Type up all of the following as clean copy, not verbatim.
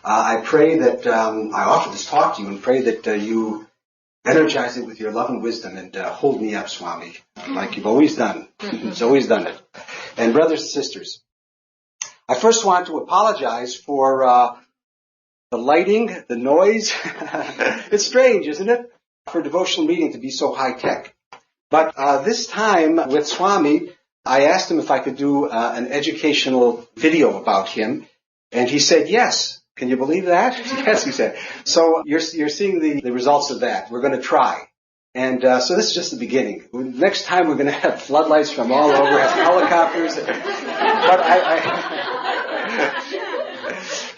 I pray that I offer this talk to you and pray that you energize it with your love and wisdom and hold me up, Swami, like you've always done. You've always done it. And brothers and sisters, I first want to apologize for the lighting, the noise. It's strange, isn't it, for a devotional meeting to be so high-tech. But this time with Swami, I asked him if I could do an educational video about him, and he said yes. Can you believe that? Yes, he said. So you're seeing the results of that. We're going to try. And so this is just the beginning. Next time we're going to have floodlights from all over, have helicopters. But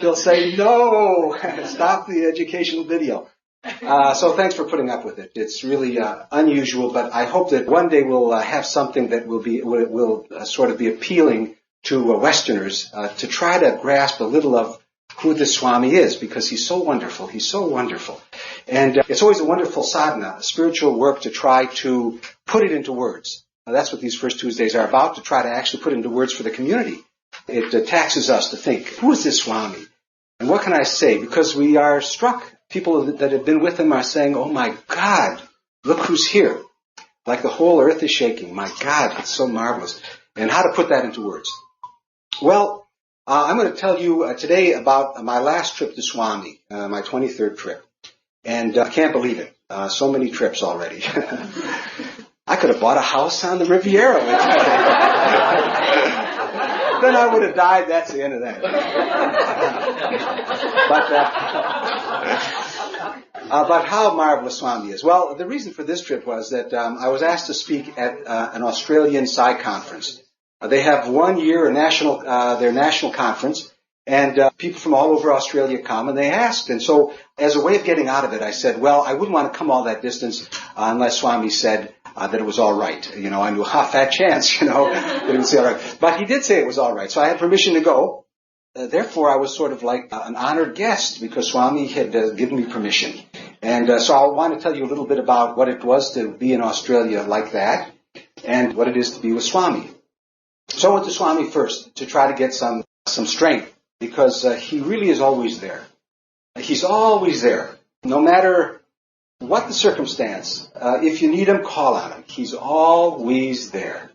he'll say, no, stop the educational video. So thanks for putting up with it. It's really unusual, but I hope that one day we'll have something that will sort of be appealing to Westerners to try to grasp a little of who this Swami is, because he's so wonderful. He's so wonderful. And it's always a wonderful sadhana, a spiritual work to try to put it into words. That's what these First Tuesdays are about, to try to actually put it into words for the community. It taxes us to think, who is this Swami? And what can I say? Because we are struck. People that have been with him are saying, oh my God, look who's here. Like the whole earth is shaking. My God, it's so marvelous. And how to put that into words. Well, I'm going to tell you today about my last trip to Swami, my 23rd trip. And I can't believe it. So many trips already. I could have bought a house on the Riviera. Then I would have died. That's the end of that. But how marvelous Swami is. Well, the reason for this trip was that I was asked to speak at an Australian Psi conference. They have 1 year their national conference, and people from all over Australia come, and they asked. And so, as a way of getting out of it, I said, well, I wouldn't want to come all that distance unless Swami said that it was all right. You know, I knew half that chance, that he would say all right. But he did say it was all right, so I had permission to go. Therefore, I was sort of like an honored guest because Swami had given me permission. And so I want to tell you a little bit about what it was to be in Australia like that and what it is to be with Swami. So I went to Swami first to try to get some strength because he really is always there. He's always there. No matter what the circumstance, if you need him, call on him. He's always there.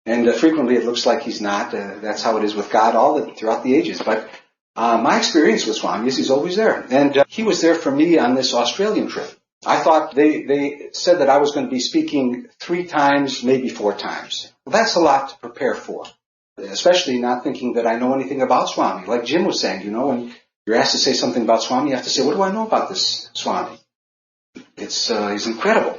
And frequently it looks like he's not. That's how it is with God throughout the ages. But my experience with Swami is he's always there. And he was there for me on this Australian trip. I thought they said that I was going to be speaking 3 times, maybe 4 times. Well, that's a lot to prepare for, especially not thinking that I know anything about Swami. Like Jim was saying, when you're asked to say something about Swami, you have to say, what do I know about this Swami? He's incredible.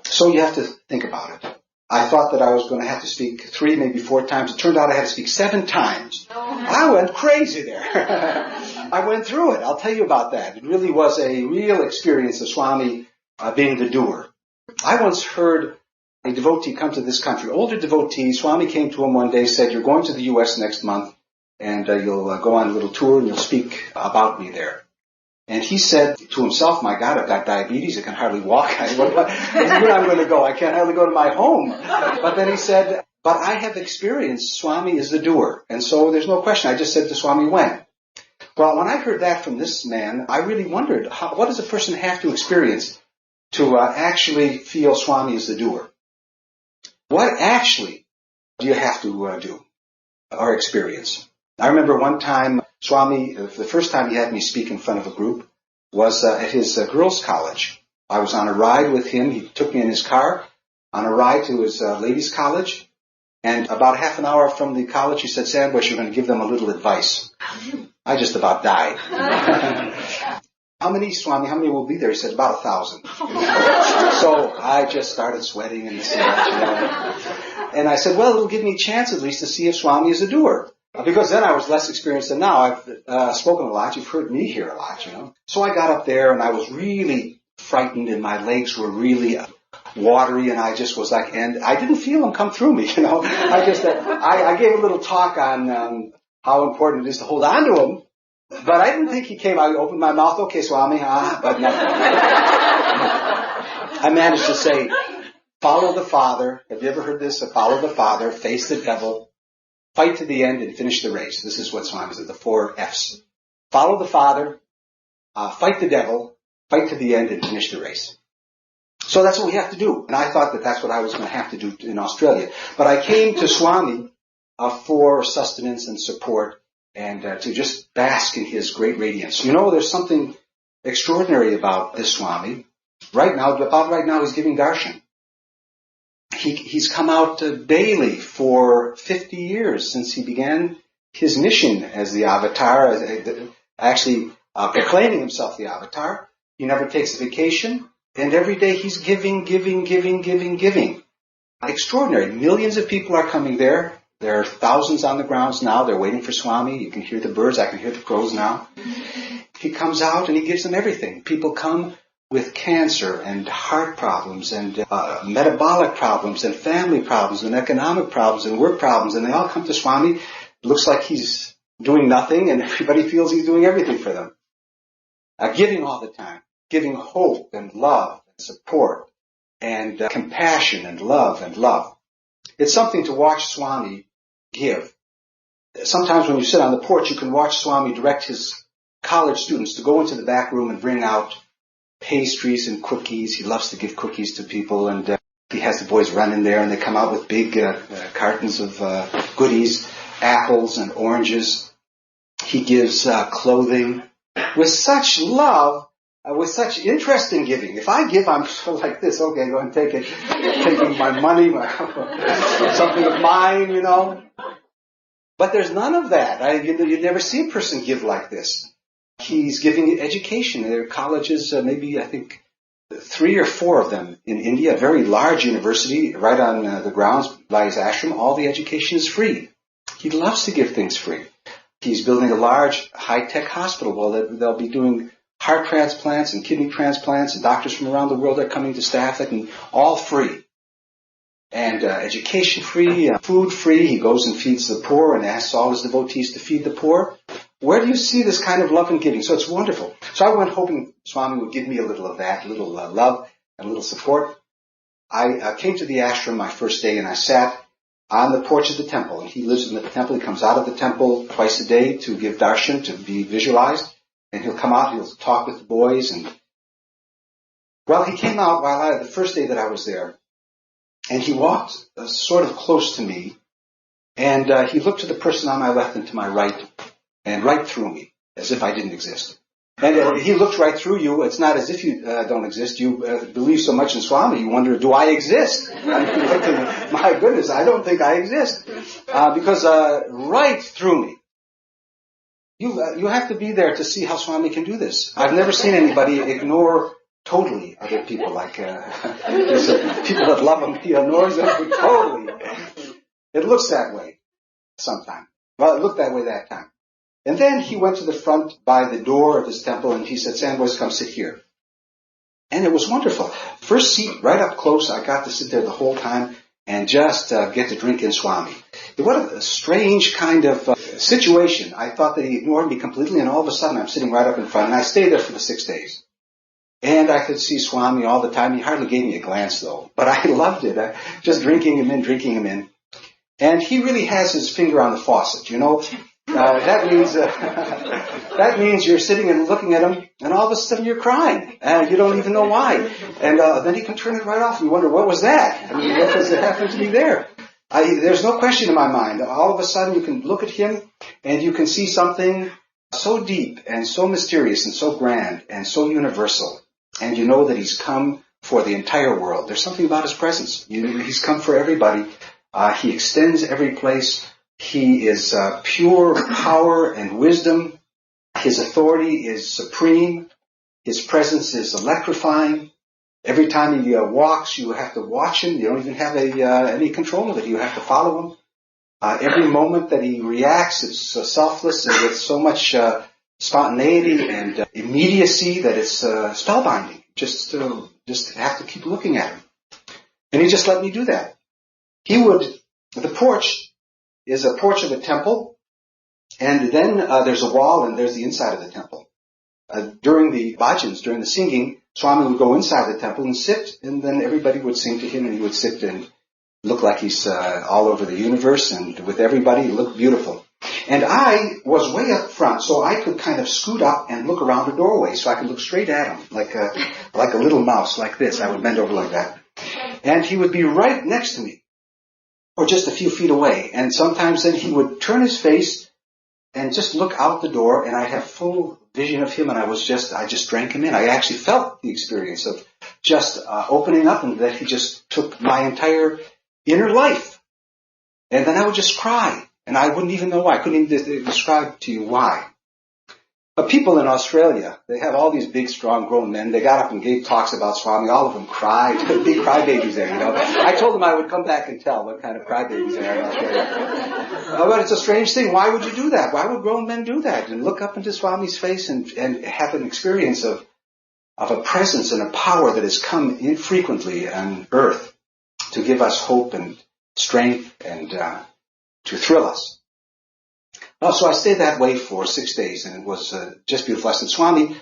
So you have to think about it. I thought that I was going to have to speak 3, maybe 4 times. It turned out I had to speak 7 times. I went crazy there. I went through it. I'll tell you about that. It really was a real experience of Swami being the doer. I once heard a devotee come to this country, older devotee. Swami came to him one day, said, you're going to the U.S. next month, and you'll go on a little tour, and you'll speak about me there. And he said to himself, my God, I've got diabetes. I can hardly walk. Where I'm going to go? I can't hardly go to my home. But then he said, but I have experienced Swami is the doer. And so there's no question. I just said to Swami, when? Well, when I heard that from this man, I really wondered, what does a person have to experience to actually feel Swami is the doer? What actually do you have to do or experience? I remember one time, Swami, the first time he had me speak in front of a group was at his girls' college. I was on a ride with him. He took me in his car on a ride to his ladies' college. And about half an hour from the college, he said, Sandbush, you're going to give them a little advice. I just about died. How many, Swami, how many will be there? He said, about 1,000. So I just started sweating in the sand, And I said, well, it'll give me a chance at least to see if Swami is a doer. Because then I was less experienced than now. I've spoken a lot. You've heard me here a lot, So I got up there and I was really frightened and my legs were really watery and I just was like, and I didn't feel him come through me, I gave a little talk on how important it is to hold on to him. But I didn't think he came. I opened my mouth, okay, Swami, but no. I managed to say, follow the Father. Have you ever heard this? Follow the Father, face the devil, fight to the end, and finish the race. This is what Swami said, the 4 F's. follow the Father, fight the devil, fight to the end, and finish the race. So that's what we have to do. And I thought that that's what I was going to have to do in Australia. But I came to Swami for sustenance and support and to just bask in his great radiance. You know, there's something extraordinary about this Swami. Right now, he's giving darshan. He's come out daily for 50 years since he began his mission as the avatar, actually proclaiming himself the avatar. He never takes a vacation, and every day he's giving. Extraordinary. Millions of people are coming there. There are thousands on the grounds now. They're waiting for Swami. You can hear the birds. I can hear the crows now. He comes out and he gives them everything. People come with cancer and heart problems and metabolic problems and family problems and economic problems and work problems, and they all come to Swami. It looks like he's doing nothing, and everybody feels he's doing everything for them. Giving all the time, giving hope and love and support and compassion and love and love. It's something to watch Swami give. Sometimes when you sit on the porch, you can watch Swami direct his college students to go into the back room and bring out pastries and cookies. He loves to give cookies to people, and he has the boys run in there, and they come out with big cartons of goodies, apples and oranges. He gives clothing with such love, with such interest in giving. If I give, I'm sort of like this. Okay, go and take it. Taking my money, something of mine, you know. But there's none of that. You never see a person give like this. He's giving education. There are colleges, maybe I think 3 or 4 of them in India, a very large university right on the grounds by his ashram. All the education is free. He loves to give things free. He's building a large high-tech hospital. Well, they'll be doing heart transplants and kidney transplants, and doctors from around the world are coming to staff it, and all free. And education free, food free. He goes and feeds the poor and asks all his devotees to feed the poor. Where do you see this kind of love and giving? So it's wonderful. So I went hoping Swami would give me a little of that, a little love and a little support. I came to the ashram my first day, and I sat on the porch of the temple. And he lives in the temple. He comes out of the temple twice a day to give darshan, to be visualized. And he'll come out, he'll talk with the boys. And well, he came out the first day that I was there. And he walked sort of close to me. And he looked to the person on my left and to my right, and right through me, as if I didn't exist. And he looks right through you. It's not as if you don't exist. You believe so much in Swami, you wonder, do I exist? My goodness, I don't think I exist. Because right through me. You have to be there to see how Swami can do this. I've never seen anybody ignore totally other people. Like there's people that love him, he ignores them totally. It looks that way sometimes. Well, it looked that way that time. And then he went to the front by the door of his temple, and he said, Sandboys, come sit here. And it was wonderful. First seat, right up close. I got to sit there the whole time and just get to drink in Swami. What a strange kind of situation. I thought that he ignored me completely, and all of a sudden I'm sitting right up in front, and I stayed there for the 6 days. And I could see Swami all the time. He hardly gave me a glance, though. But I loved it. Just drinking him in. And he really has his finger on the faucet, you know. That means you're sitting and looking at him, and all of a sudden you're crying, and you don't even know why. And then he can turn it right off, and you wonder, what was that? I mean, what was it happened to be there? There's no question in my mind. All of a sudden you can look at him, and you can see something so deep and so mysterious and so grand and so universal. And you know that he's come for the entire world. There's something about his presence. He's come for everybody. He extends every place. He is pure power and wisdom. His authority is supreme. His presence is electrifying. Every time he walks, you have to watch him. You don't even have any control of it. You have to follow him. Every moment that he reacts, it's selfless and with so much spontaneity and immediacy that it's spellbinding. Just have to keep looking at him. And he just let me do that. The porch is a porch of a temple, and then there's a wall, and there's the inside of the temple. During the bhajans, during the singing, Swami would go inside the temple and sit, and then everybody would sing to him, and he would sit and look like he's all over the universe, and with everybody, he looked beautiful. And I was way up front, so I could kind of scoot up and look around the doorway, so I could look straight at him, like a little mouse, like this. I would bend over like that. And he would be right next to me, or just a few feet away. And sometimes then he would turn his face and just look out the door, and I'd have full vision of him, and I just drank him in. I actually felt the experience of just opening up, and that he just took my entire inner life. And then I would just cry, and I wouldn't even know why. I couldn't even describe to you why. But people in Australia, they have all these big, strong, grown men. They got up and gave talks about Swami. All of them cried. Big crybabies there, you know. I told them I would come back and tell what kind of crybabies they are in Australia. But it's a strange thing. Why would you do that? Why would grown men do that? And look up into Swami's face and have an experience of a presence and a power that has come infrequently on earth to give us hope and strength and to thrill us. So I stayed that way for 6 days, and it was just beautiful. I said, Swami,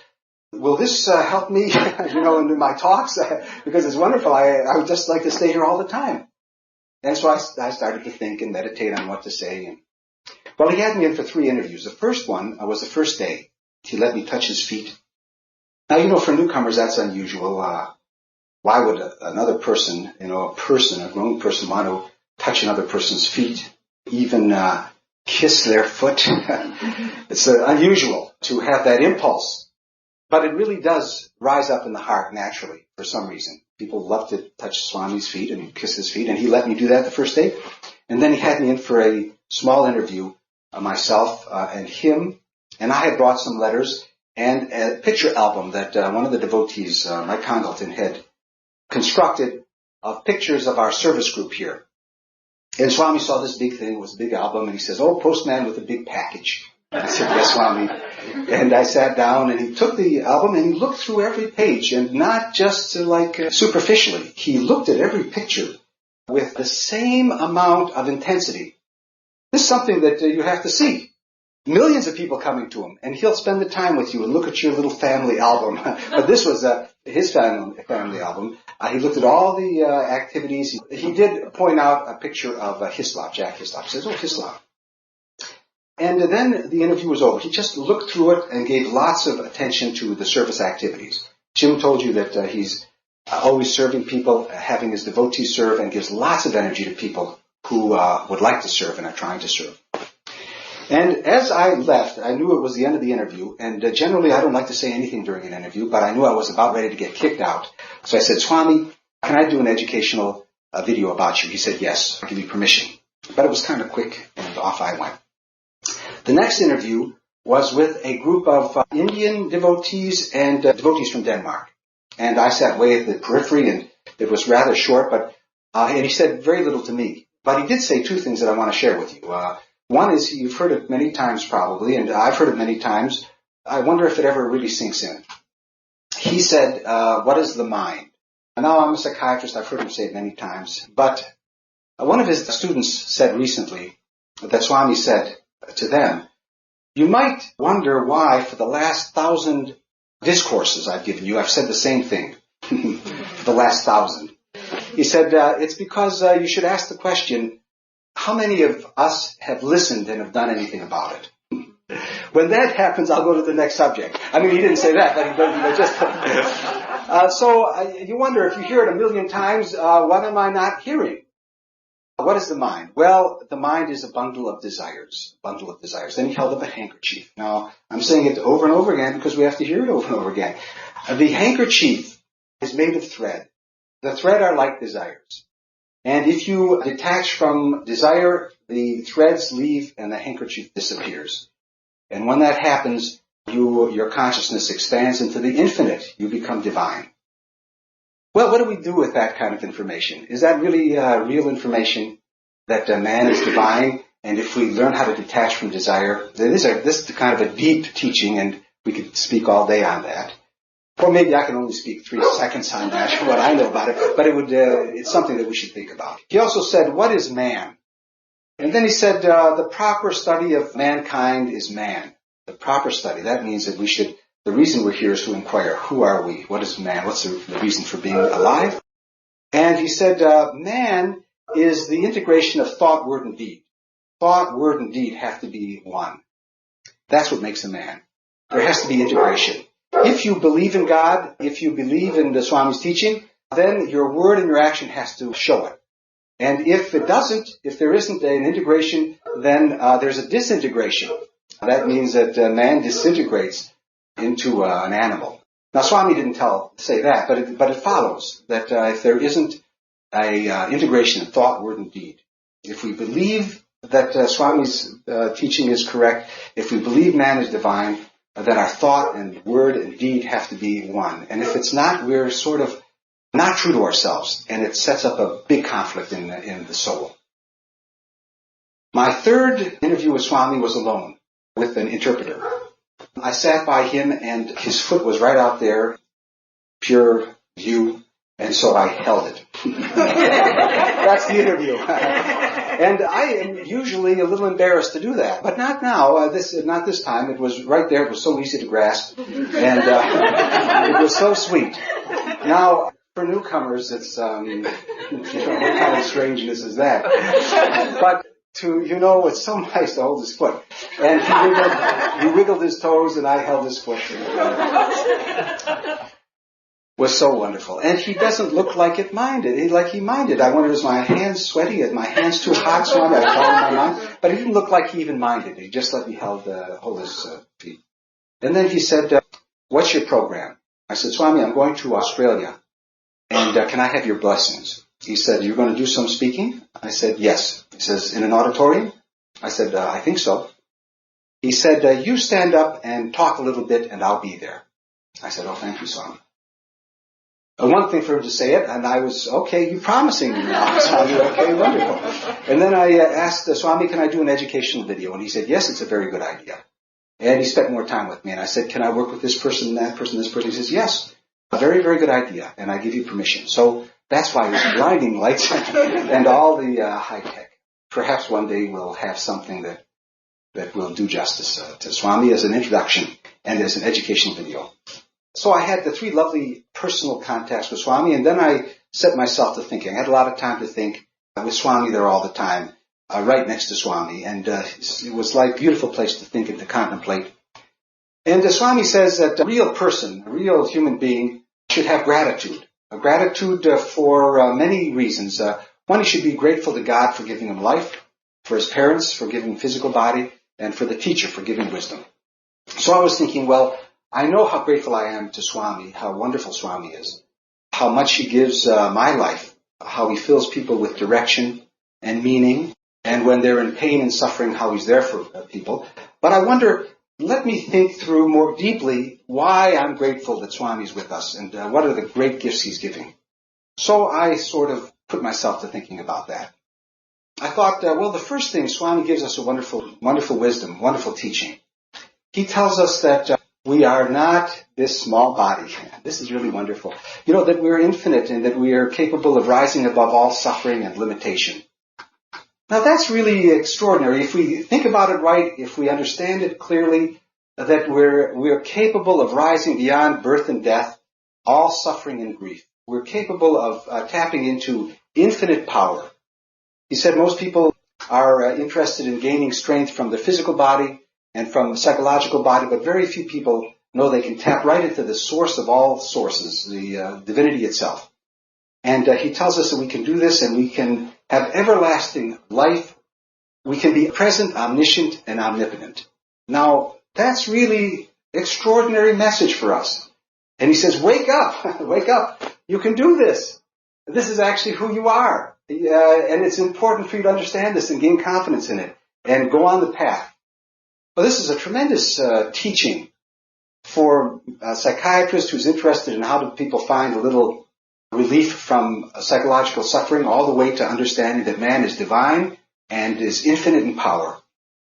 will this help me, in my talks? Because it's wonderful. I would just like to stay here all the time. And so I started to think and meditate on what to say. Well, he had me in for 3 interviews. The first one was the first day. He let me touch his feet. Now, for newcomers, that's unusual. Why would another person, a grown person, want to touch another person's feet, even kiss their foot? It's unusual to have that impulse. But it really does rise up in the heart naturally for some reason. People love to touch Swami's feet and kiss his feet, and he let me do that the first day. And then he had me in for a small interview, myself and him, and I had brought some letters and a picture album that one of the devotees, Mike Congleton, had constructed of pictures of our service group here. And Swami saw this big thing, it was a big album, and he says, "Oh, postman with a big package." And I said, "Yes, Swami." And I sat down, and he took the album, and he looked through every page, and not just superficially. He looked at every picture with the same amount of intensity. This is something that you have to see. Millions of people coming to him, and he'll spend the time with you and look at your little family album. But this was his family album. He looked at all the activities. He did point out a picture of Hislop, Jack Hislop. He says, "Oh, Hislop." And then the interview was over. He just looked through it and gave lots of attention to the service activities. Jim told you that he's always serving people, having his devotees serve, and gives lots of energy to people who would like to serve and are trying to serve. And as I left, I knew it was the end of the interview, and generally I don't like to say anything during an interview, but I knew I was about ready to get kicked out. So I said, "Swami, can I do an educational video about you?" He said, "Yes, I'll give you permission." But it was kind of quick, and off I went. The next interview was with a group of Indian devotees and devotees from Denmark. And I sat way at the periphery, and it was rather short, but and he said very little to me. But he did say 2 things that I want to share with you. One is, you've heard it many times probably, and I've heard it many times. I wonder if it ever really sinks in. He said, "What is the mind?" And now I'm a psychiatrist. I've heard him say it many times. But one of his students said recently that Swami said to them, "You might wonder why for the last 1,000 discourses I've given you, I've said the same thing for the last 1,000. He said, "It's because you should ask the question, how many of us have listened and have done anything about it?" When that happens, I'll go to the next subject. I mean, he didn't say that, but just... So you wonder, if you hear it 1,000,000 times, what am I not hearing? What is the mind? Well, the mind is a bundle of desires. Then he held up a handkerchief. Now, I'm saying it over and over again because we have to hear it over and over again. The handkerchief is made of thread. The thread are like desires. And if you detach from desire, the threads leave and the handkerchief disappears. And when that happens, your consciousness expands into the infinite. You become divine. Well, what do we do with that kind of information? Is that really real information, that man is divine? And if we learn how to detach from desire, this is kind of a deep teaching, and we could speak all day on that. Or maybe I can only speak 3 seconds on that, what I know about it, but it's something that we should think about. He also said, "What is man?" And then he said, "The proper study of mankind is man." The proper study, that means that the reason we're here is to inquire, who are we? What is man? What's the reason for being alive? And he said, man is the integration of thought, word, and deed. thought, word, and deed have to be one. That's what makes a man. There has to be integration. If you believe in God, if you believe in the Swami's teaching, then your word and your action has to show it. And if it doesn't, if there isn't an integration, then there's a disintegration. That means that man disintegrates into an animal. Now, Swami didn't say that, but it follows that if there isn't a integration of thought, word, and deed, if we believe that Swami's teaching is correct, if we believe man is divine, then our thought and word and deed have to be one. And if it's not, we're sort of not true to ourselves, and it sets up a big conflict in the soul. My third interview with Swami was alone with an interpreter. I sat by him, and his foot was right out there, pure view, and so I held it. That's the interview. And I am usually a little embarrassed to do that, but not now. Not this time. It was right there. It was so easy to grasp, and it was so sweet. Now, for newcomers, it's what kind of strangeness is that? But it's so nice to hold his foot. And he wiggled his toes, and I held his foot. Was so wonderful. And he doesn't look like he minded. I wondered, is my hands sweaty? Are my hands too hot? So I followed my mind. But he didn't look like he even minded. He just let me hold his feet. And then he said, what's your program? I said, Swami, I'm going to Australia. And can I have your blessings? He said, you're going to do some speaking? I said, yes. He says, in an auditorium? I said, I think so. He said, you stand up and talk a little bit, and I'll be there. I said, oh, thank you, Swami. One thing for him to say it, and I was, okay, you're promising me now, Swami. Okay, wonderful. And then I asked Swami, can I do an educational video? And he said, yes, it's a very good idea. And he spent more time with me. And I said, can I work with this person, that person, this person? He says, yes, a very, very good idea, and I give you permission. So that's why there's blinding lights and all the high tech. Perhaps one day we'll have something that will do justice to Swami as an introduction and as an educational video. So I had the 3 lovely personal contacts with Swami, and then I set myself to thinking. I had a lot of time to think. With Swami there all the time, right next to Swami, and it was like a beautiful place to think and to contemplate. And Swami says that a real person, a real human being, should have gratitude. A gratitude for many reasons. One, he should be grateful to God for giving him life, for his parents for giving him physical body, and for the teacher for giving wisdom. So I was thinking, well, I know how grateful I am to Swami, how wonderful Swami is, how much he gives my life, how he fills people with direction and meaning, and when they're in pain and suffering, how he's there for people. But I wonder, let me think through more deeply why I'm grateful that Swami's with us and what are the great gifts he's giving. So I sort of put myself to thinking about that. I thought, well, the first thing, Swami gives us a wonderful, wonderful wisdom, wonderful teaching. He tells us that we are not this small body. This is really wonderful. That we're infinite and that we are capable of rising above all suffering and limitation. Now that's really extraordinary. If we think about it right, if we understand it clearly, that we're capable of rising beyond birth and death, all suffering and grief. We're capable of tapping into infinite power. He said most people are interested in gaining strength from the physical body and from the psychological body, but very few people know they can tap right into the source of all sources, the divinity itself. And he tells us that we can do this and we can have everlasting life. We can be present, omniscient, and omnipotent. Now, that's really extraordinary message for us. And he says, wake up, wake up. You can do this. This is actually who you are. And it's important for you to understand this and gain confidence in it and go on the path. Well, this is a tremendous teaching for a psychiatrist who's interested in how do people find a little relief from psychological suffering, all the way to understanding that man is divine and is infinite in power.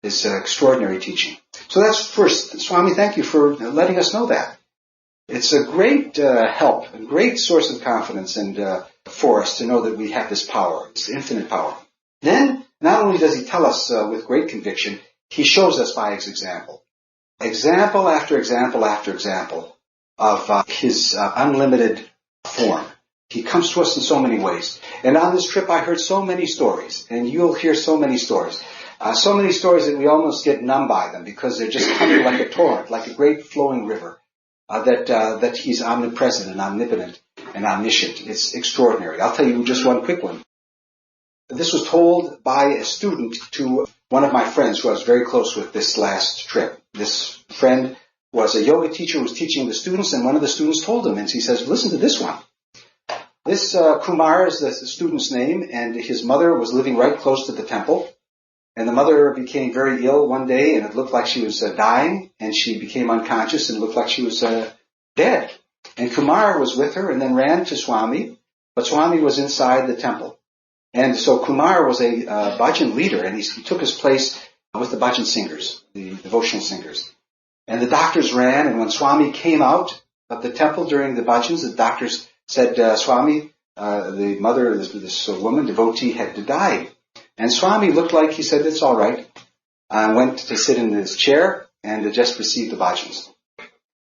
This extraordinary teaching. So that's first. Swami, thank you for letting us know that. It's a great help, a great source of confidence and for us to know that we have this power, this infinite power. Then, not only does he tell us with great conviction, he shows us by his example. Example after example after example of his unlimited form. He comes to us in so many ways. And on this trip I heard so many stories, and you'll hear so many stories. So many stories that we almost get numb by them because they're just coming like a torrent, like a great flowing river, that he's omnipresent and omnipotent and omniscient. It's extraordinary. I'll tell you just one quick one. This was told by a student to one of my friends who I was very close with this last trip. This friend was a yoga teacher who was teaching the students, and one of the students told him, and he says, listen to this one. This Kumar is the student's name, and his mother was living right close to the temple. And the mother became very ill one day, and it looked like she was dying, and she became unconscious and looked like she was dead. And Kumar was with her and then ran to Swami, but Swami was inside the temple. And so Kumar was a bhajan leader, and he took his place with the bhajan singers, the devotional singers. And the doctors ran, and when Swami came out of the temple during the bhajans, the doctors said, Swami, the mother, this woman, devotee, had died. And Swami looked like he said, it's all right. Went to sit in his chair and just received the bhajans.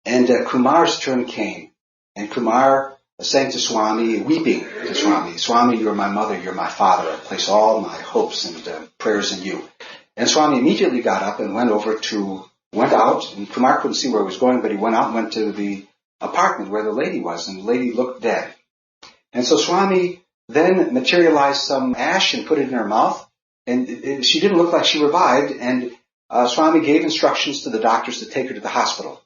And Kumar's turn came. And Kumar sang to Swami, weeping to Swami, Swami, you're my mother, you're my father. I place all my hopes and prayers in you. And Swami immediately got up and went out. And Kumar couldn't see where he was going, but he went out and went to the apartment where the lady was. And the lady looked dead. And so Swami then materialized some ash and put it in her mouth, and she didn't look like she revived, and Swami gave instructions to the doctors to take her to the hospital.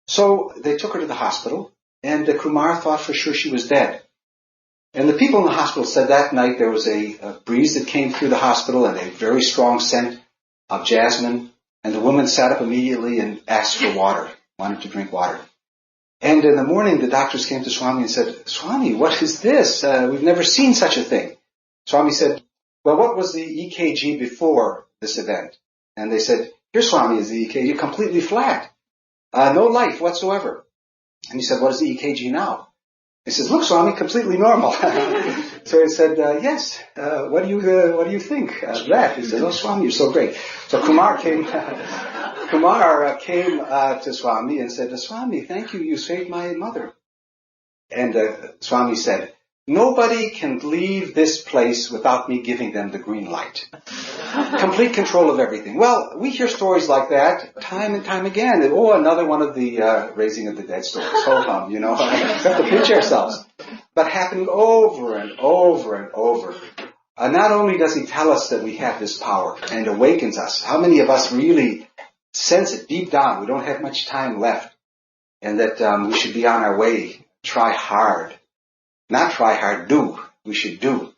So they took her to the hospital, and Kumar thought for sure she was dead. And the people in the hospital said that night there was a breeze that came through the hospital and a very strong scent of jasmine, and the woman sat up immediately and asked for water, wanted to drink water. And in the morning, the doctors came to Swami and said, Swami, what is this? We've never seen such a thing. Swami said, well, what was the EKG before this event? And they said, here, Swami, is the EKG completely flat. No life whatsoever. And he said, what is the EKG now? He says, look, Swami, completely normal. So he said, yes, what do you think of that? He said, oh, Swami, you're so great. So Kumar came to Swami and said, Swami, thank you, you saved my mother. And Swami said, nobody can leave this place without me giving them the green light. Complete control of everything. Well, we hear stories like that time and time again. Oh, another one of the raising of the dead stories. Ho-hum, we have to pinch ourselves. But happening over and over and over. Not only does he tell us that we have this power and awakens us, how many of us really sense it deep down? We don't have much time left. And that we should be on our way. Try hard. Not try hard, do. We should do.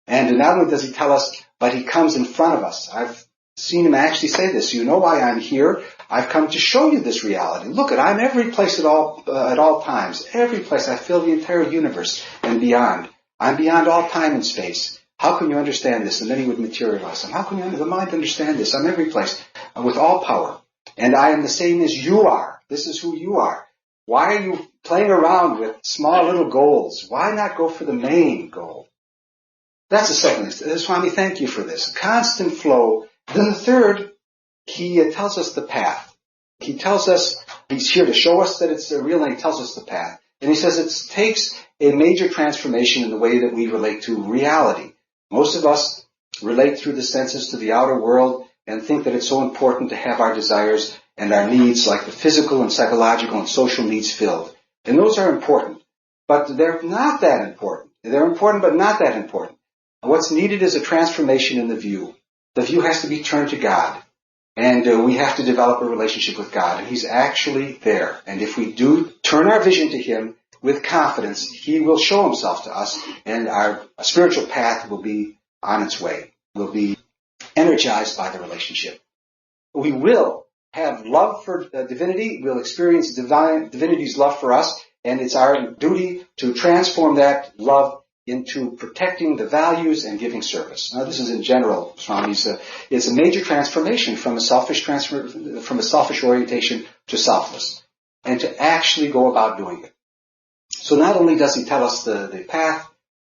And not only does he tell us, but he comes in front of us. I've seen him actually say this. You know why I'm here? I've come to show you this reality. Look, I'm every place at all times. Every place. I fill the entire universe and beyond. I'm beyond all time and space. How can you understand this? And then he would materialize. How can the mind understand this? I'm every place with all power. And I am the same as you are. This is who you are. Why are you playing around with small little goals? Why not go for the main goal? That's the second thing. Swami, thank you for this. Constant flow. Then the third, he tells us the path. He tells us, he's here to show us that it's real, and he tells us the path. And he says it takes a major transformation in the way that we relate to reality. Most of us relate through the senses to the outer world and think that it's so important to have our desires and our needs, like the physical and psychological and social needs, filled. And those are important, but they're not that important. They're important, but not that important. What's needed is a transformation in the view. The view has to be turned to God, and we have to develop a relationship with God, and He's actually there. And if we do turn our vision to Him with confidence, He will show Himself to us, and our spiritual path will be on its way. We'll be energized by the relationship. We will have love for divinity. We'll experience divinity's love for us, and it's our duty to transform that love into protecting the values and giving service. Now, this is in general, Swami's. It's a major transformation from a selfish orientation to selfless, and to actually go about doing it. So not only does he tell us the path,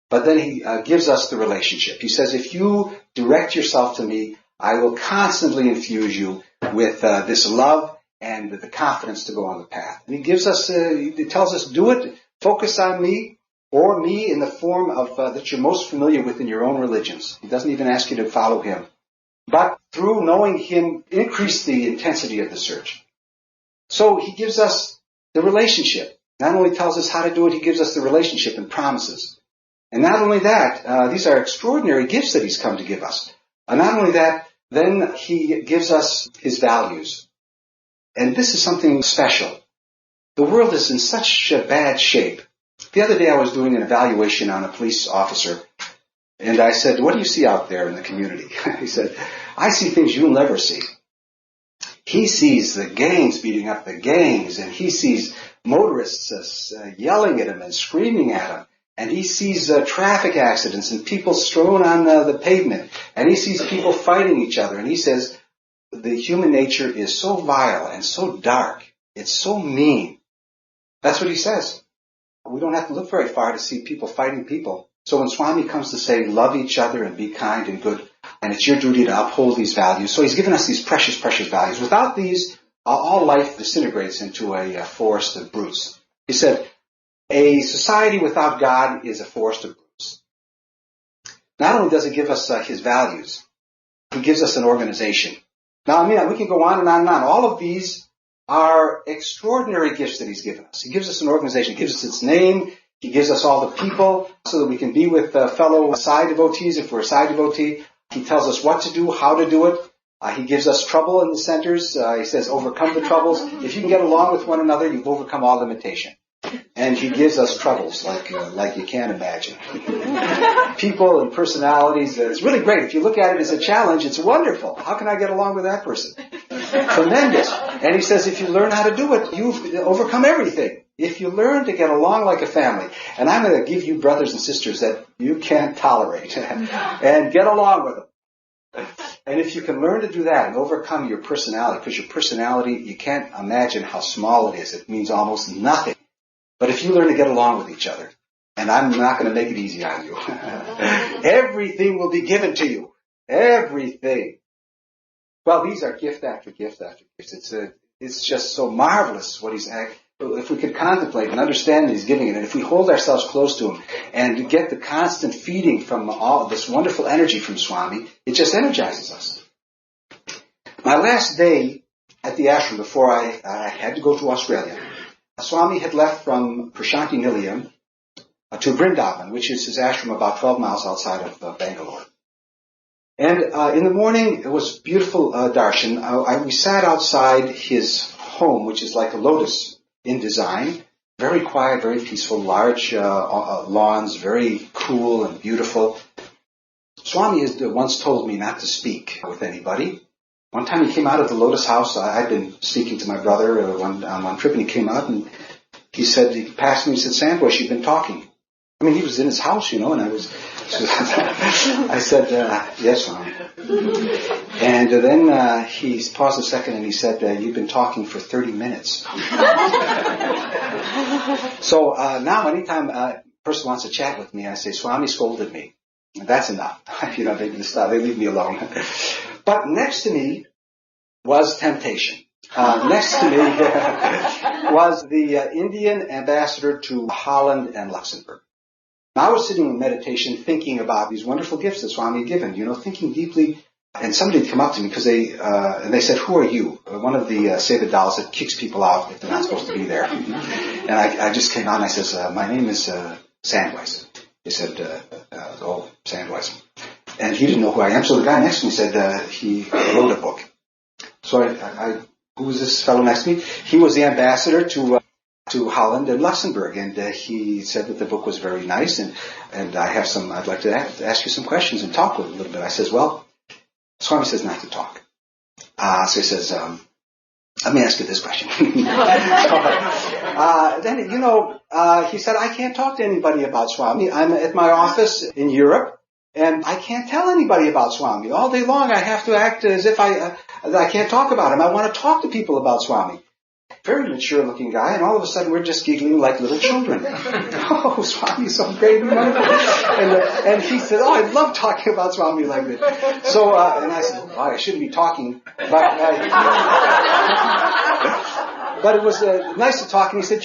but then he gives us the relationship. He says, if you direct yourself to me, I will constantly infuse you with this love and the confidence to go on the path. And he gives us, he tells us, do it, focus on me, or me in the form of that you're most familiar with in your own religions. He doesn't even ask you to follow him. but through knowing him, increase the intensity of the search. So he gives us the relationship. Not only tells us how to do it, he gives us the relationship and promises. And not only that, these are extraordinary gifts that he's come to give us. Not only that, then he gives us his values. And this is something special. The world is in such a bad shape. The other day I was doing an evaluation on a police officer, and I said, what do you see out there in the community? He said, I see things you'll never see. He sees the gangs beating up the gangs, and he sees motorists yelling at him and screaming at him. And he sees traffic accidents and people strewn on the pavement. And he sees people fighting each other. And he says, the human nature is so vile and so dark. It's so mean. That's what he says. We don't have to look very far to see people fighting people. So when Swami comes to say, love each other and be kind and good, and it's your duty to uphold these values. So he's given us these precious, precious values. Without these, all life disintegrates into a forest of brutes. He said, a society without God is a forest of brutes. Not only does he give us his values, he gives us an organization. Now, I mean, we can go on and on and on. All of these are extraordinary gifts that he's given us. He gives us an organization. He gives us its name. He gives us all the people so that we can be with fellow Sai devotees if we're a Sai devotee. He tells us what to do, how to do it. He gives us trouble in the centers. He says, overcome the troubles. If you can get along with one another, you've overcome all limitation. And he gives us troubles like you can't imagine. People and personalities, it's really great. If you look at it as a challenge, it's wonderful. How can I get along with that person? Tremendous. And he says, if you learn how to do it, you've overcome everything. If you learn to get along like a family, and I'm going to give you brothers and sisters that you can't tolerate, and get along with them. And if you can learn to do that and overcome your personality, because your personality, you can't imagine how small it is. It means almost nothing. But if you learn to get along with each other, and I'm not going to make it easy on you, everything will be given to you. Everything. Well, these are gift after gift after gift. It's just so marvelous what he's. If we could contemplate and understand that he's giving it, and if we hold ourselves close to him and get the constant feeding from all this wonderful energy from Swami, it just energizes us. My last day at the ashram before I had to go to Australia, Swami had left from Prashanti Nilayam to Vrindavan, which is his ashram about 12 miles outside of Bangalore. And in the morning, it was beautiful darshan. We sat outside his home, which is like a lotus in design, very quiet, very peaceful, large lawns, very cool and beautiful. Swami has once told me not to speak with anybody. One time he came out of the Lotus House. I'd been speaking to my brother on one trip, and he came out and he passed me and said, Sandboy, you've been talking. I mean, he was in his house, and I said, yes, Swami. And then he paused a second and he said, you've been talking for 30 minutes. So now anytime a person wants to chat with me, I say, Swami scolded me. That's enough. They leave me alone. But next to me was temptation. Next to me was the Indian ambassador to Holland and Luxembourg. Now I was sitting in meditation thinking about these wonderful gifts that Swami had given, thinking deeply. And somebody had come up to me because they said, who are you? One of the Seva dolls that kicks people out if they're not supposed to be there. And I just came on and I says, my name is Sandweiss. He said, Sandweiss. And he didn't know who I am. So the guy next to me said he wrote a book. So who was this fellow next to me? He was the ambassador to Holland and Luxembourg, and he said that the book was very nice, and I'd like to ask you some questions and talk with a little bit. I says, well, Swami says not to talk. So he says, let me ask you this question. Then, he said, I can't talk to anybody about Swami. I'm at my office in Europe, and I can't tell anybody about Swami. All day long I have to act as if I can't talk about him. I want to talk to people about Swami. Very mature-looking guy, and all of a sudden we're just giggling like little children. Oh, Swami's so great and wonderful. And he said, I love talking about Swami like this. So, and I said, I shouldn't be talking. But it was nice to talk, and he said,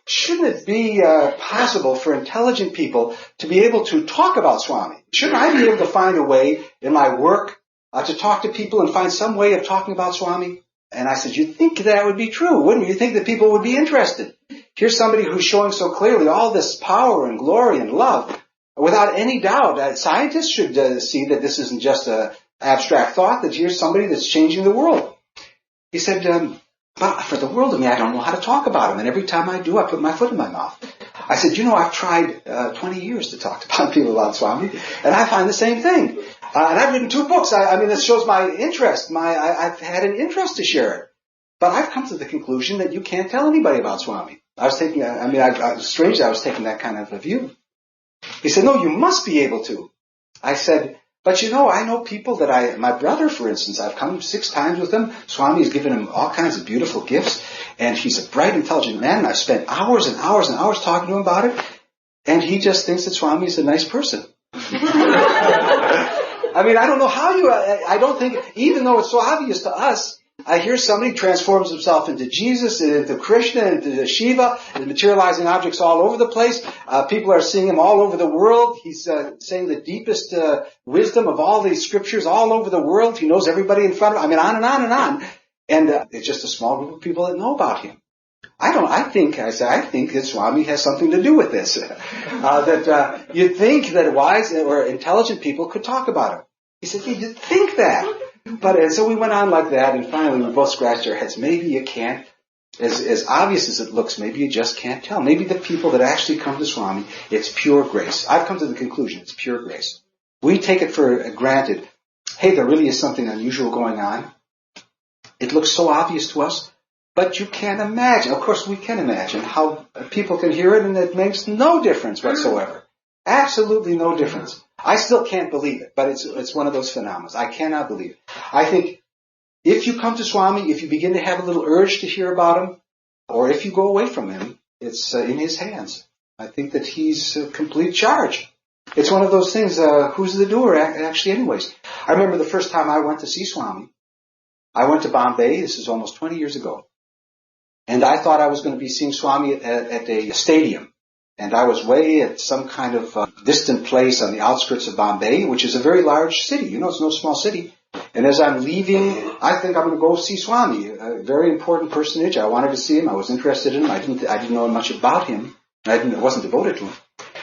shouldn't it be possible for intelligent people to be able to talk about Swami? Shouldn't I be able to find a way in my work to talk to people and find some way of talking about Swami? And I said, you'd think that would be true, wouldn't you? You'd think that people would be interested. Here's somebody who's showing so clearly all this power and glory and love. Without any doubt, scientists should see that this isn't just an abstract thought, that here's somebody that's changing the world. He said, but for the world of me, I don't know how to talk about him. And every time I do, I put my foot in my mouth. I said, I've tried 20 years to talk to people about Swami, and I find the same thing. And I've written 2 books. I mean, this shows my interest. I've had an interest to share it. But I've come to the conclusion that you can't tell anybody about Swami. I was taking that kind of a view. He said, no, you must be able to. I said, but I know people that my brother, for instance, I've come 6 times with him. Swami has given him all kinds of beautiful gifts, and he's a bright, intelligent man, and I've spent hours and hours and hours talking to him about it, and he just thinks that Swami is a nice person. I mean, I don't know how I don't think, even though it's so obvious to us, I hear somebody transforms himself into Jesus, into Krishna, into Shiva, and materializing objects all over the place. People are seeing him all over the world. He's saying the deepest wisdom of all these scriptures all over the world. He knows everybody in front of him. I mean, on and on and on. And it's just a small group of people that know about him. I think that Swami has something to do with this. You'd think that wise or intelligent people could talk about him. He said, you'd think that. But so we went on like that, and finally we both scratched our heads. Maybe you can't, as obvious as it looks, maybe you just can't tell. Maybe the people that actually come to Swami, it's pure grace. I've come to the conclusion it's pure grace. We take it for granted, hey, there really is something unusual going on. It looks so obvious to us, but you can't imagine. Of course, we can imagine how people can hear it, and it makes no difference whatsoever. Absolutely no difference. I still can't believe it, but it's one of those phenomena. I cannot believe it. I think if you come to Swami, if you begin to have a little urge to hear about him, or if you go away from him, it's in his hands. I think that he's complete charge. It's one of those things, who's the doer actually anyways? I remember the first time I went to see Swami. I went to Bombay, this is almost 20 years ago, and I thought I was going to be seeing Swami at a stadium. And I was way at some kind of distant place on the outskirts of Bombay, which is a very large city. It's no small city. And as I'm leaving, I think I'm going to go see Swami, a very important personage. I wanted to see him. I was interested in him. I didn't know much about him. I wasn't devoted to him.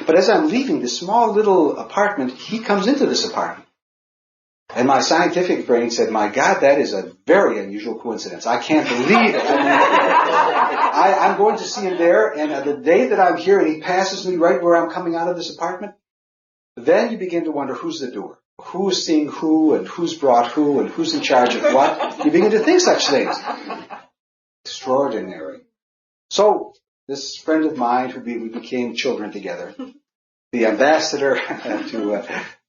But as I'm leaving this small little apartment, he comes into this apartment. And my scientific brain said, my God, that is a very unusual coincidence. I can't believe it. I'm going to see him there, and the day that I'm here and he passes me right where I'm coming out of this apartment, then you begin to wonder who's the doer. Who's seeing who, and who's brought who, and who's in charge of what. You begin to think such things. Extraordinary. So, this friend of mine, we became children together, the ambassador to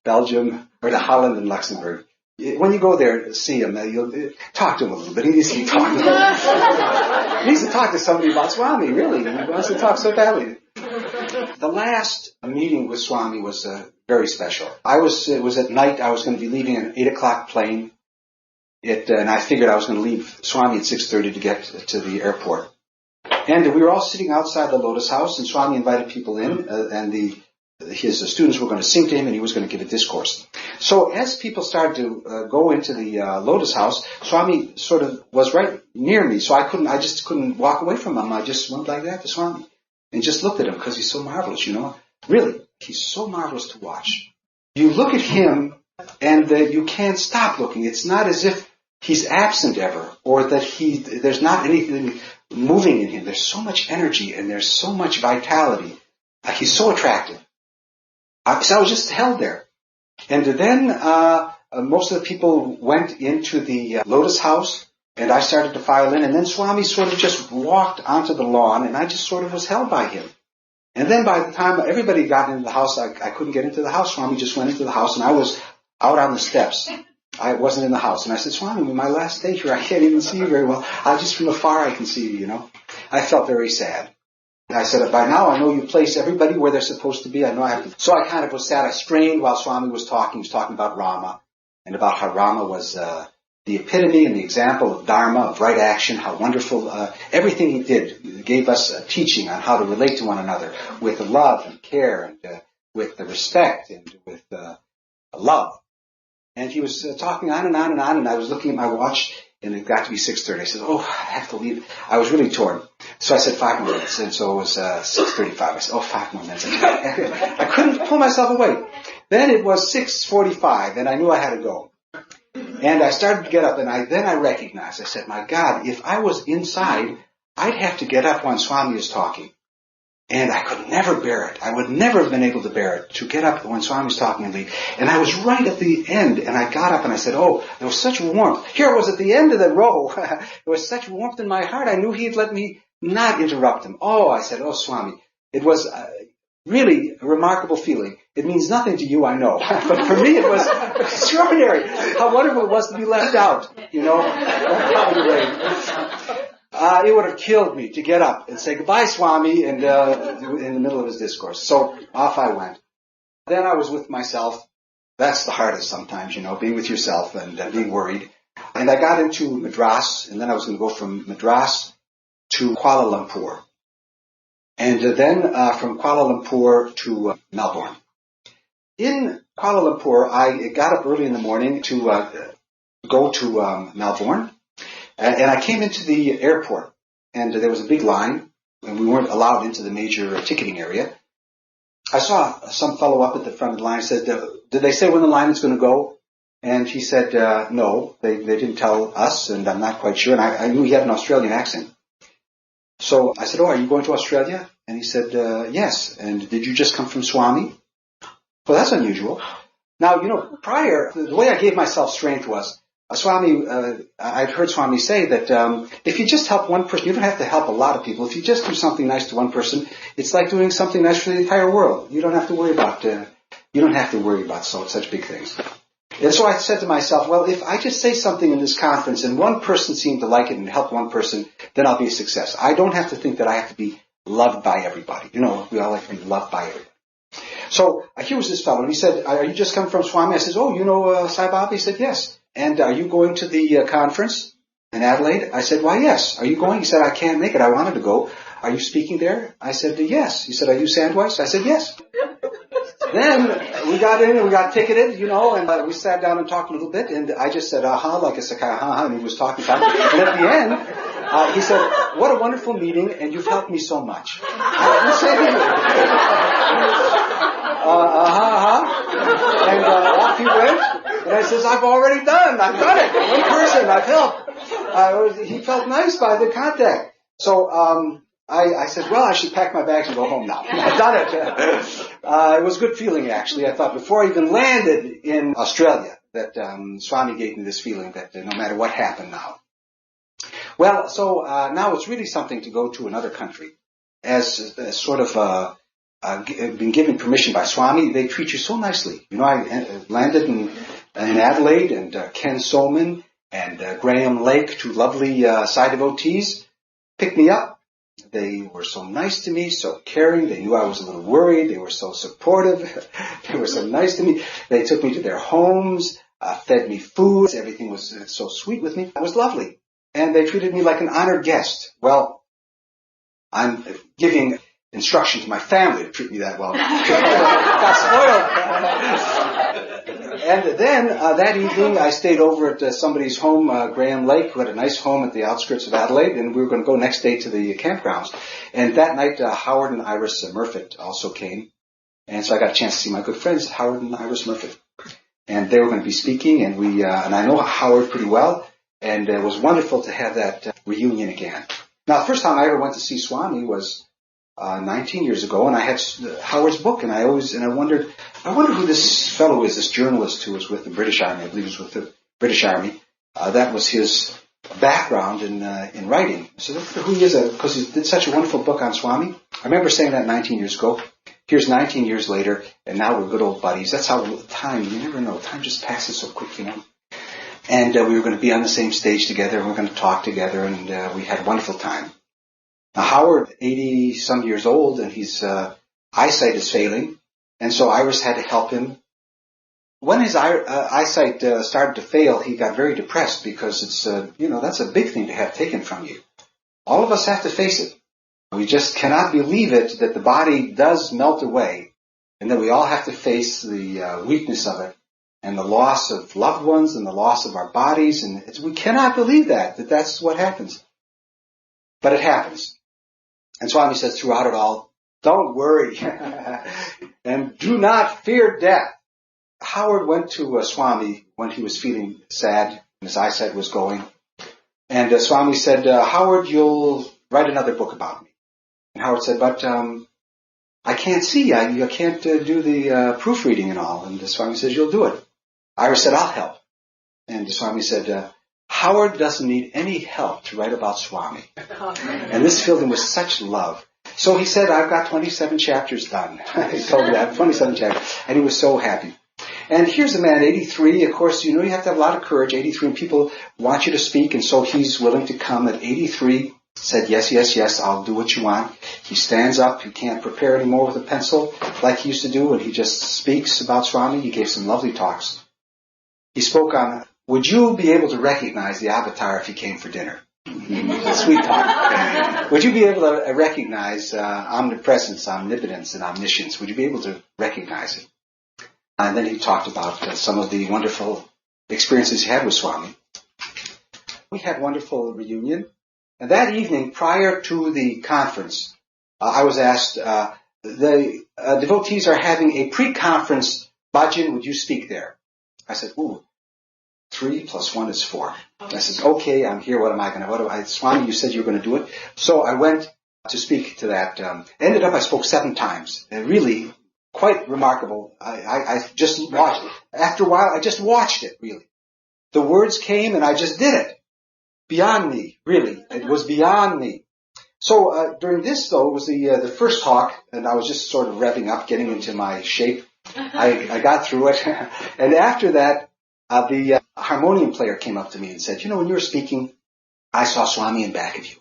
Belgium, or to Holland and Luxembourg. When you go there to see him, you'll talk to him a little bit. He needs to be talking to him. He needs to talk to somebody about Swami, really. He wants to talk so badly. The last meeting with Swami was very special. It was at night. I was going to be leaving an 8 o'clock plane. And I figured I was going to leave Swami at 6:30 to get to the airport. And we were all sitting outside the Lotus House, and Swami invited people in, and his students were going to sing to him, and he was going to give a discourse. So as people started to go into the Lotus House, Swami sort of was right near me, so I just couldn't walk away from him. I just went like that to Swami and just looked at him because he's so marvelous, Really, he's so marvelous to watch. You look at him, and you can't stop looking. It's not as if he's absent ever, or that there's not anything moving in him. There's so much energy, and there's so much vitality. He's so attractive. So I was just held there. And then most of the people went into the Lotus House, and I started to file in, and then Swami sort of just walked onto the lawn, and I just sort of was held by him. And then by the time everybody got into the house, I couldn't get into the house. Swami just went into the house, and I was out on the steps. I wasn't in the house. And I said, Swami, my last day here, I can't even see you very well. Just from afar I can see you, I felt very sad. I said, by now I know you place everybody where they're supposed to be. I know I have to. So I kind of was sad. I strained while Swami was talking. He was talking about Rama, and about how Rama was the epitome and the example of Dharma, of right action, how wonderful everything he did. He gave us a teaching on how to relate to one another with love and care, and with respect and with love. And he was talking on and on and on, and I was looking at my watch, and it got to be 6:30. I said, I have to leave. I was really torn. So I said 5 more minutes, and so it was 6:35. I said, 5 more minutes. I couldn't pull myself away. Then it was 6:45, and I knew I had to go. And I started to get up, and then I recognized, I said, my God, if I was inside, I'd have to get up when Swami is talking. And I could never bear it. I would never have been able to bear it, to get up when Swami was talking and leave. And I was right at the end, and I got up and I said, there was such warmth. Here I was at the end of the row. There was such warmth in my heart. I knew he'd let me not interrupt him. I said, Swami. It was really a remarkable feeling. It means nothing to you, I know. But for me, it was extraordinary. How wonderful it was to be left out, it would have killed me to get up and say goodbye, Swami, and in the middle of his discourse. So off I went. Then I was with myself. That's the hardest sometimes, being with yourself and being worried. And I got into Madras, and then I was going to go from Madras to Kuala Lumpur. And then from Kuala Lumpur to Melbourne. In Kuala Lumpur, I got up early in the morning to go to Melbourne. And I came into the airport, and there was a big line, and we weren't allowed into the major ticketing area. I saw some fellow up at the front of the line. I said, did they say when the line is going to go? And he said, no, they didn't tell us, and I'm not quite sure. And I knew he had an Australian accent. So I said, are you going to Australia? And he said, yes. And did you just come from Swami? Well, that's unusual. Now, prior, the way I gave myself strength was, Swami, I'd heard Swami say that if you just help one person, you don't have to help a lot of people. If you just do something nice to one person, it's like doing something nice for the entire world. You don't have to worry about such big things. And so I said to myself, well, if I just say something in this conference and one person seemed to like it and help one person, then I'll be a success. I don't have to think that I have to be loved by everybody. We all like to be loved by everybody. So here was this fellow, and he said, are you just coming from Swami? I said, Sai Baba? He said, yes. And are you going to the conference in Adelaide? I said, why, yes. Are you going? He said, I can't make it. I wanted to go. Are you speaking there? I said, yes. He said, are you Sandweiss? I said, yes. Then we got in and we got ticketed, and we sat down and talked a little bit. And I just said, like a Sakai, and he was talking. And at the end, he said, what a wonderful meeting, and you've helped me so much. I said, and off he went. And I says, I've already done it. One person, I've helped. He felt nice by the contact. So I said, well, I should pack my bags and go home now. I've done it. It was a good feeling, actually. I thought before I even landed in Australia that Swami gave me this feeling that no matter what happened now. Well, so now it's really something to go to another country as sort of been given permission by Swami. They treat you so nicely. I landed in Adelaide, and Ken Soman and Graham Lake, two lovely Sai devotees, picked me up. They were so nice to me, so caring. They knew I was a little worried. They were so supportive. They were so nice to me. They took me to their homes, fed me food. Everything was so sweet with me. It was lovely. And they treated me like an honored guest. Well, I'm giving instruction to my family to treat me that well. Got spoiled. And then that evening I stayed over at somebody's home, Graham Lake, who had a nice home at the outskirts of Adelaide, and we were going to go next day to the campgrounds. And that night Howard and Iris Murfitt also came. And so I got a chance to see my good friends, Howard and Iris Murfitt. And they were going to be speaking, and and I know Howard pretty well, and it was wonderful to have that reunion again. Now, the first time I ever went to see Swami was 19 years ago, and I had Howard's book, and I wondered who this fellow is, this journalist who was with the British Army. I believe he was with the British Army. That was his background in writing. So that's who he is, because he did such a wonderful book on Swami. I remember saying that 19 years ago. Here's 19 years later, and now we're good old buddies. That's how time, you never know, time just passes so quick, And we were going to be on the same stage together, and we were going to talk together, and we had a wonderful time. Now, Howard, 80-some years old, and his eyesight is failing, and so Iris had to help him. When his eyesight started to fail, he got very depressed because it's, that's a big thing to have taken from you. All of us have to face it. We just cannot believe it that the body does melt away, and that we all have to face the weakness of it. and the loss of loved ones and the loss of our bodies. And we cannot believe that's what happens. But it happens. And Swami says throughout it all, don't worry and do not fear death. Howard went to Swami when he was feeling sad and his eyesight was going. And Swami said, Howard, you'll write another book about me. And Howard said, but I can't see. I can't do the proofreading and all. And Swami says, you'll do it. Iris said, I'll help. And Swami said, Howard doesn't need any help to write about Swami. And this filled him with such love. So he said, I've got 27 chapters done. He told me that, 27 chapters. And he was so happy. And here's a man, 83. Of course, you have to have a lot of courage. 83, and people want you to speak. And so he's willing to come at 83. Said, yes, I'll do what you want. He stands up. He can't prepare anymore with a pencil like he used to do. And he just speaks about Swami. He gave some lovely talks. He spoke on, would you be able to recognize the avatar if he came for dinner? Sweet talk. Would you be able to recognize omnipresence, omnipotence, and omniscience? Would you be able to recognize it? And then he talked about some of the wonderful experiences he had with Swami. We had a wonderful reunion. And that evening, prior to the conference, I was asked, the devotees are having a pre-conference bhajan. Would you speak there? I said, 3 + 1 is 4. I said, okay, I'm here. What am I going to, Swami, you said you were going to do it. So I went to speak to that. Ended up, I spoke 7 times. Really quite remarkable. I just watched it. After a while, I just watched it, really. The words came and I just did it. Beyond me, really. It was beyond me. So during this, though, was the first talk, and I was just sort of revving up, getting into my shape. I got through it. And after that, the harmonium player came up to me and said, when you were speaking, I saw Swami in back of you.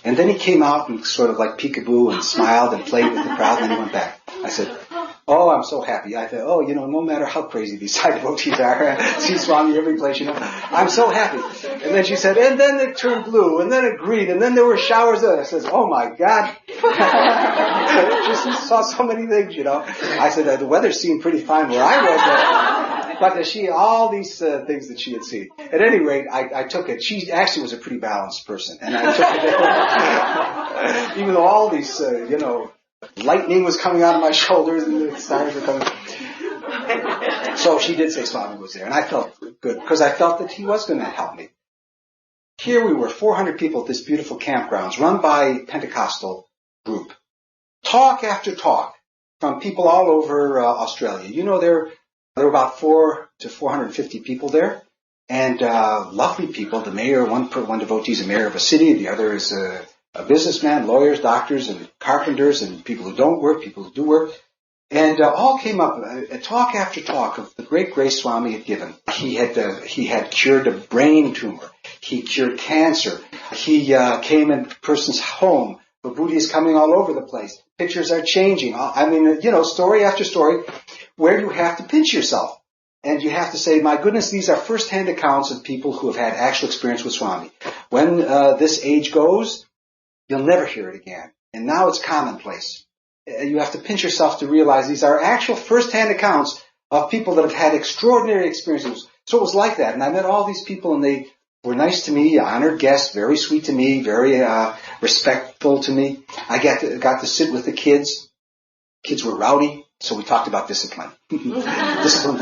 And then he came out and sort of like peekaboo and smiled and played with the crowd, and then he went back. I said, I'm so happy. I thought, no matter how crazy these side devotees are, see Swami every place, I'm so happy. And then she said, and then it turned blue, and then it green, and then there were showers of it. I said, oh my God. Just saw so many things, I said, the weather seemed pretty fine where I was, but she, all these things that she had seen. At any rate, I took it. She actually was a pretty balanced person, and I took it. Even though all these, lightning was coming out of my shoulders and the stars were coming. So she did say Swami was there, and I felt good because I felt that he was going to help me. Here we were, 400 people at this beautiful campgrounds run by a Pentecostal group. Talk after talk from people all over Australia. There were about 400 to 450 people there, and lovely people. The mayor, one devotee is a mayor of a city, the other is a businessman, lawyers, doctors, and carpenters, and people who don't work, people who do work. And all came up, talk after talk of the great grace Swami had given. He had cured a brain tumor. He cured cancer. He came in a person's home. Vibhuti is coming all over the place. Pictures are changing. Story after story where you have to pinch yourself. And you have to say, my goodness, these are first-hand accounts of people who have had actual experience with Swami. When this age goes, you'll never hear it again. And now it's commonplace. You have to pinch yourself to realize these are actual first-hand accounts of people that have had extraordinary experiences. So it was like that. And I met all these people, and they were nice to me, honored guests, very sweet to me, very respectful to me. I got to sit with the kids. Kids were rowdy, so we talked about discipline. Discipline.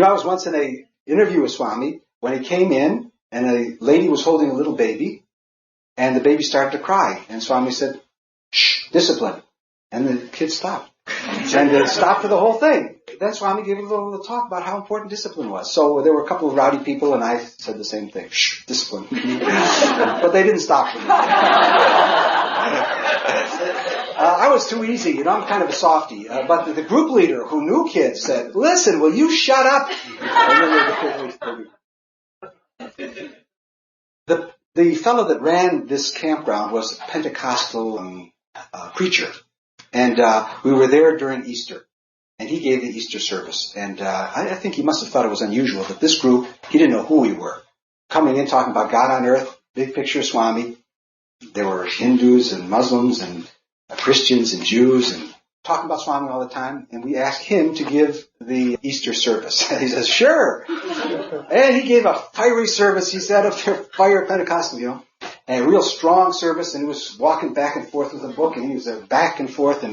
I was once in an interview with Swami when he came in, and a lady was holding a little baby, and the baby started to cry. And Swami said, shh, discipline. And the kids stopped. And they stopped for the whole thing. Then Swami gave a little talk about how important discipline was. So there were a couple of rowdy people, and I said the same thing. Shh, discipline. But they didn't stop for me. I was too easy, I'm kind of a softie. But the group leader, who knew kids, said, listen, will you shut up? The fellow that ran this campground was a Pentecostal preacher. And we were there during Easter. And he gave the Easter service. And I think he must have thought it was unusual that this group, he didn't know who we were. Coming in, talking about God on earth, big picture of Swami. There were Hindus and Muslims and Christians and Jews and talking about Swami all the time, and we asked him to give the Easter service. He says, sure. And he gave a fiery service. He said, up there, fire Pentecostal, and a real strong service, and he was walking back and forth with a book, and he was back and forth,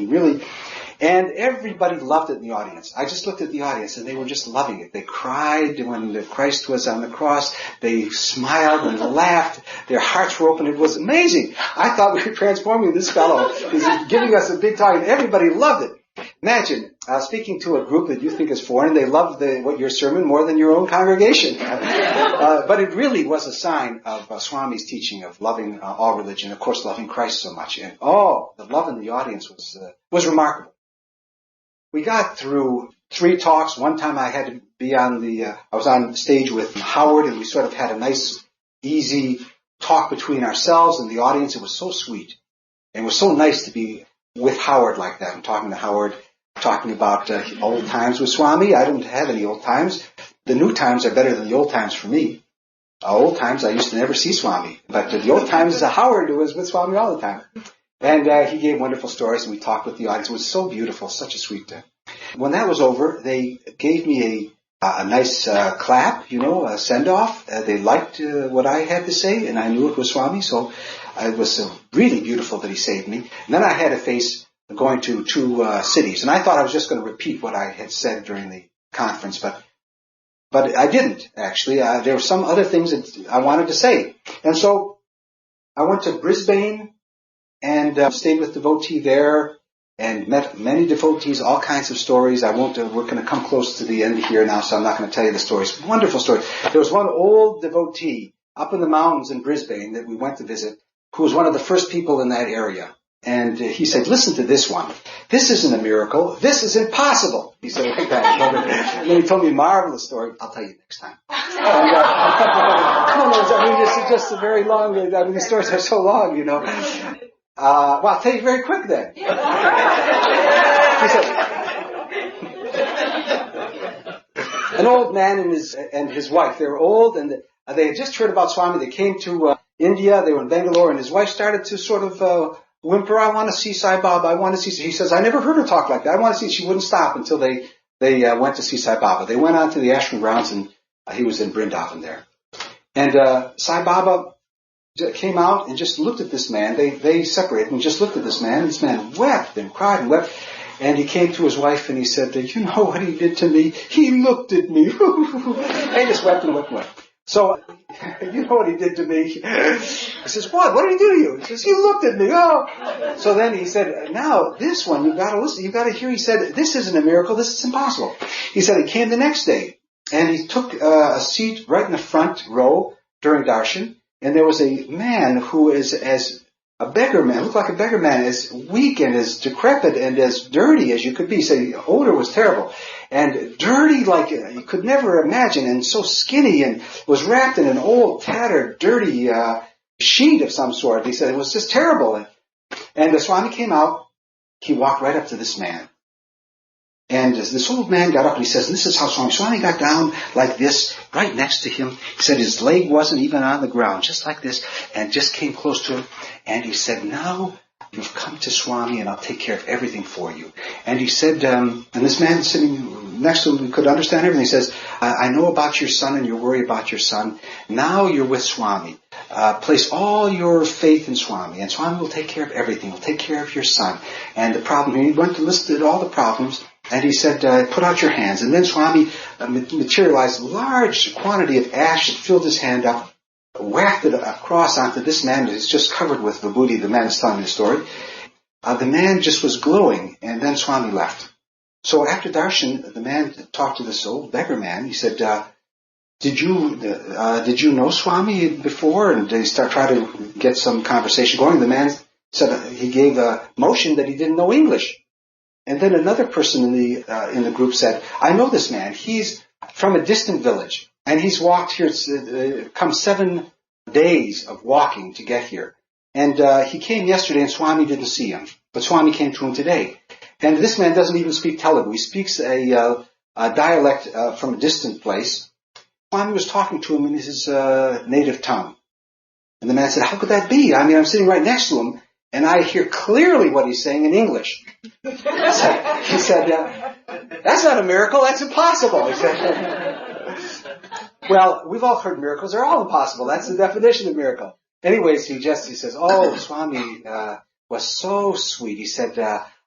and everybody loved it in the audience. I just looked at the audience, and they were just loving it. They cried when Christ was on the cross. They smiled and laughed. Their hearts were open. It was amazing. I thought we were transforming this fellow. He's giving us a big talk, and everybody loved it. Imagine speaking to a group that you think is foreign. They love your sermon more than your own congregation. But it really was a sign of Swami's teaching of loving all religion, of course, loving Christ so much. And the love in the audience was remarkable. We got through 3 talks. One time I had to be I was on stage with Howard, and we sort of had a nice, easy talk between ourselves and the audience. It was so sweet. And it was so nice to be with Howard like that. I'm talking to Howard, talking about old times with Swami. I don't have any old times. The new times are better than the old times for me. Old times, I used to never see Swami. But the old times, Howard was with Swami all the time. And he gave wonderful stories, and we talked with the audience. It was so beautiful, such a sweet time. When that was over, they gave me a nice clap, a send-off. They liked what I had to say, and I knew it was Swami, so it was really beautiful that he saved me. And then I had to face going to 2 cities, and I thought I was just going to repeat what I had said during the conference, but I didn't, actually. There were some other things that I wanted to say. And so I went to Brisbane and stayed with devotee there and met many devotees, all kinds of stories. We're going to come close to the end here now, so I'm not going to tell you the stories. Wonderful story. There was one old devotee up in the mountains in Brisbane that we went to visit, who was one of the first people in that area. And he said, listen to this one. This isn't a miracle. This is impossible. He said like that. And then he told me a marvelous story. I'll tell you next time. This is just a very long, the stories are so long, well, I'll tell you very quick then. He said, an old man and his wife, they were old, and they had just heard about Swami. They came to India. They were in Bangalore, and his wife started to sort of whimper, I want to see Sai Baba. I want to see. He says, I never heard her talk like that. I want to see. She wouldn't stop until they went to see Sai Baba. They went on to the ashram grounds, and he was in Vrindavan there. And Sai Baba came out and just looked at this man. They separated and just looked at this man. And this man wept and cried and wept. And he came to his wife and he said, you know what he did to me? He looked at me. And he just wept and wept and wept. So, you know what he did to me? He says, what? What did he do to you? He says, he looked at me. Oh. So then he said, now this one, you've got to listen. You've got to hear. He said, this isn't a miracle. This is impossible. He said he came the next day and he took a seat right in the front row during darshan. And there was a man who is as a beggar man, looked like a beggar man, as weak and as decrepit and as dirty as you could be. So the odor was terrible. And dirty like you could never imagine, and so skinny, and was wrapped in an old, tattered, dirty sheet of some sort. He said it was just terrible. And the Swami came out. He walked right up to this man. And this old man got up and he says, this is how Swami got down like this, right next to him. He said his leg wasn't even on the ground, just like this, and just came close to him. And he said, now you've come to Swami and I'll take care of everything for you. And he said, and this man sitting next to him could understand everything. He says, I know about your son and your worry about your son. Now you're with Swami. Place all your faith in Swami, and Swami will take care of everything. He'll take care of your son. And the problem, he went to list all the problems, and he said, put out your hands. And then Swami materialized a large quantity of ash that filled his hand up, whacked it across onto this man who's just covered with vibhuti. The man is telling the story. The man just was glowing, and then Swami left. So after darshan, the man talked to this old beggar man. He said, did you know Swami before? And they try to get some conversation going. The man said he gave a motion that he didn't know English. And then another person in the group said, I know this man. He's from a distant village, and he's walked here. It's come 7 days of walking to get here. And he came yesterday, and Swami didn't see him, but Swami came to him today. And this man doesn't even speak Telugu. He speaks a dialect from a distant place. Swami was talking to him in his native tongue. And the man said, how could that be? I mean, I'm sitting right next to him, and I hear clearly what he's saying in English. He said, that's not a miracle, that's impossible. He said, well, we've all heard miracles, they're all impossible. That's the definition of miracle. Anyways, he says, oh, Swami was so sweet. He said,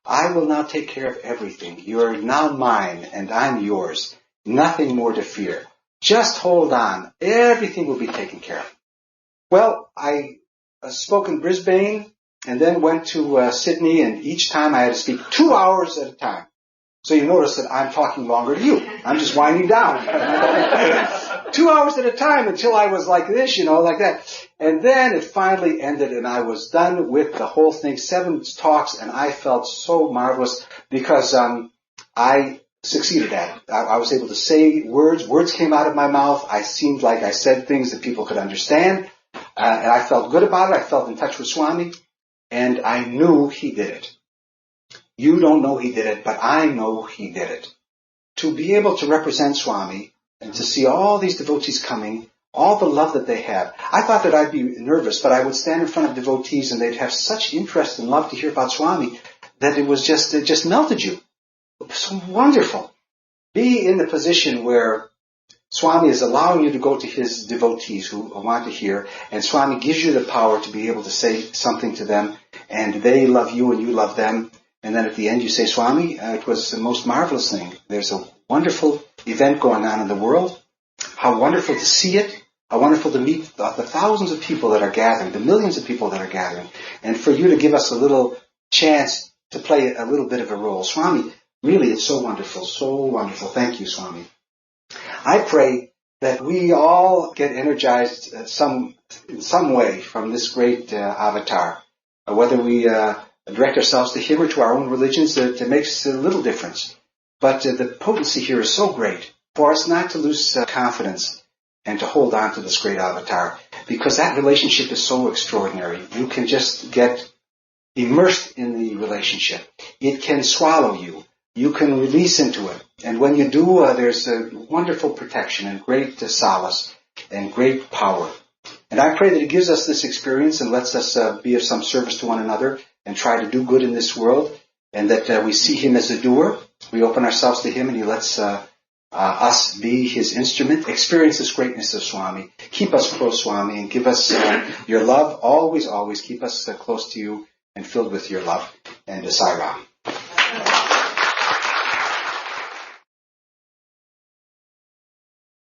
I will now take care of everything. You're now mine, and I'm yours. Nothing more to fear. Just hold on. Everything will be taken care of. Well, I spoke in Brisbane, and then went to Sydney, and each time I had to speak 2 hours at a time. So you notice that I'm talking longer to you. I'm just winding down. 2 hours at a time until I was like this, like that. And then it finally ended, and I was done with the whole thing, 7 talks, and I felt so marvelous because I succeeded at it. I was able to say words. Words came out of my mouth. I seemed like I said things that people could understand. And I felt good about it. I felt in touch with Swami. And I knew he did it. You don't know he did it, but I know he did it. To be able to represent Swami and to see all these devotees coming, all the love that they have. I thought that I'd be nervous, but I would stand in front of devotees and they'd have such interest and love to hear about Swami that it just melted you. It was so wonderful. Be in the position where Swami is allowing you to go to his devotees who want to hear, and Swami gives you the power to be able to say something to them, and they love you and you love them. And then at the end you say, Swami, it was the most marvelous thing. There's a wonderful event going on in the world. How wonderful to see it. How wonderful to meet the thousands of people that are gathering, the millions of people that are gathering. And for you to give us a little chance to play a little bit of a role. Swami, really, it's so wonderful, so wonderful. Thank you, Swami. I pray that we all get energized in some way from this great avatar. Whether we direct ourselves to him or to our own religions, it makes a little difference. But the potency here is so great for us not to lose confidence and to hold on to this great avatar, because that relationship is so extraordinary. You can just get immersed in the relationship. It can swallow you. You can release into it. And when you do, there's a wonderful protection and great solace and great power. And I pray that it gives us this experience and lets us be of some service to one another and try to do good in this world, and that we see him as a doer. We open ourselves to him and he lets us be his instrument. Experience this greatness of Swami. Keep us close, Swami, and give us your love. Always, always keep us close to you and filled with your love. And Sai Ram.